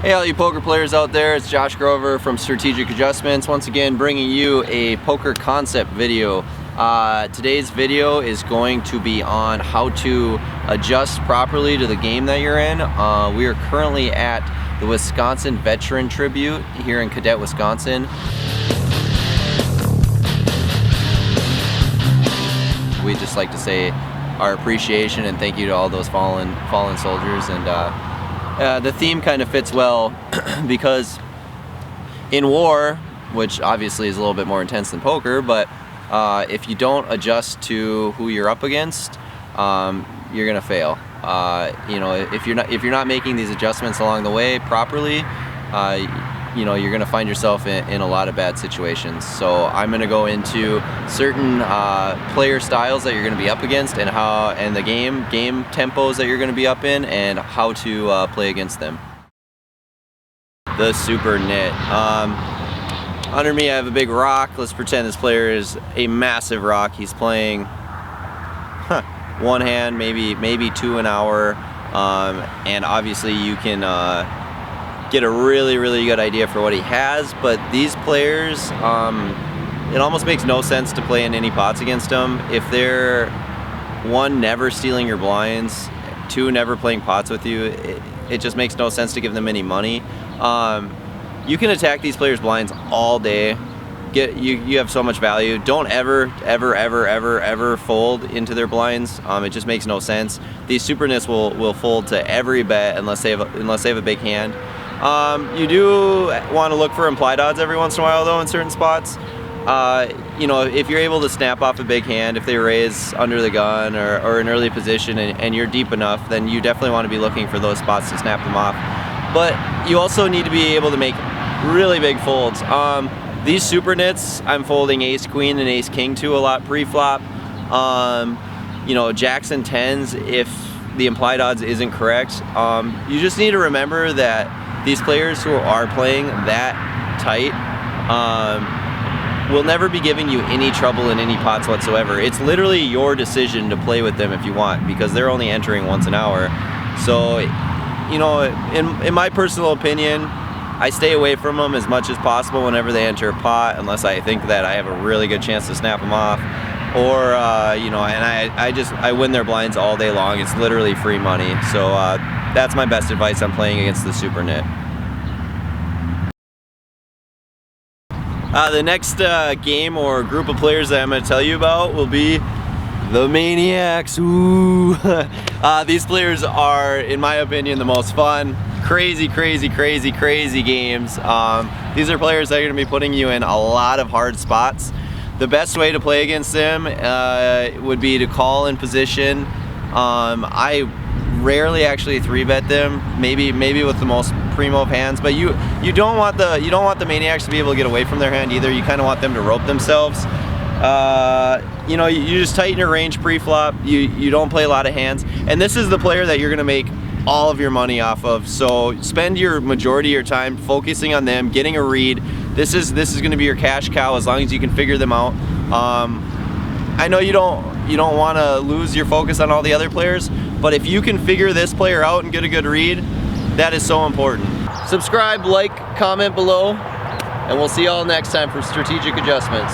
Hey all you poker players out there, it's Josh Grover from Strategic Adjustments, once again bringing you a poker concept video. Today's video is going to be on how to adjust properly to the game that you're in. We are currently at the Wisconsin Veteran Tribute here in Cadet, Wisconsin. We'd just like to say our appreciation and thank you to all those fallen soldiers, and the theme kind of fits well because in war, which obviously is a little bit more intense than poker, but if you don't adjust to who you're up against, you're gonna fail. You know, if you're not making these adjustments along the way properly, you know, you're gonna find yourself in a lot of bad situations. So I'm gonna go into certain player styles that you're gonna be up against, and the game tempos that you're gonna be up in, and how to play against them. The super nit. Under me I have a big rock. Let's pretend this player is a massive rock. He's playing one hand, maybe two an hour, and obviously you can get a really good idea for what he has. But these players, it almost makes no sense to play in any pots against them if they're, one, never stealing your blinds, two, never playing pots with you. It just makes no sense to give them any money. You can attack these players' blinds all day. You have so much value. Don't ever fold into their blinds. It just makes no sense. These super nits will fold to every bet unless they have a big hand. You do want to look for implied odds every once in a while though in certain spots. You know, if you're able to snap off a big hand, if they raise under the gun or an early position and you're deep enough, then you definitely want to be looking for those spots to snap them off. But you also need to be able to make really big folds. These super nits, I'm folding ace queen and ace king to a lot pre-flop. You know, jacks and tens, if the implied odds isn't correct. You just need to remember that these players who are playing that tight will never be giving you any trouble in any pots whatsoever. It's literally your decision to play with them if you want, because they're only entering once an hour. So, you know, in my personal opinion, I stay away from them as much as possible whenever they enter a pot, unless I think that I have a really good chance to snap them off. Or, you know, and I win their blinds all day long. It's literally free money. So that's my best advice on playing against the super nit. The next game or group of players that I'm going to tell you about will be the Maniacs. Ooh. These players are, in my opinion, the most fun. Crazy games. These are players that are going to be putting you in a lot of hard spots. The best way to play against them would be to call in position. I rarely actually 3-bet them, maybe with the most primo of hands, but you don't want the Maniacs to be able to get away from their hand either. You kind of want them to rope themselves. You know, you just tighten your range pre-flop. You don't play a lot of hands, and this is the player that you're gonna make all of your money off of. So spend your majority of your time focusing on them, getting a read. This is gonna be your cash cow as long as you can figure them out. I know you don't want to lose your focus on all the other players, but if you can figure this player out and get a good read, that is so important. Subscribe, like, comment below, and we'll see y'all next time for Strategic Adjustments.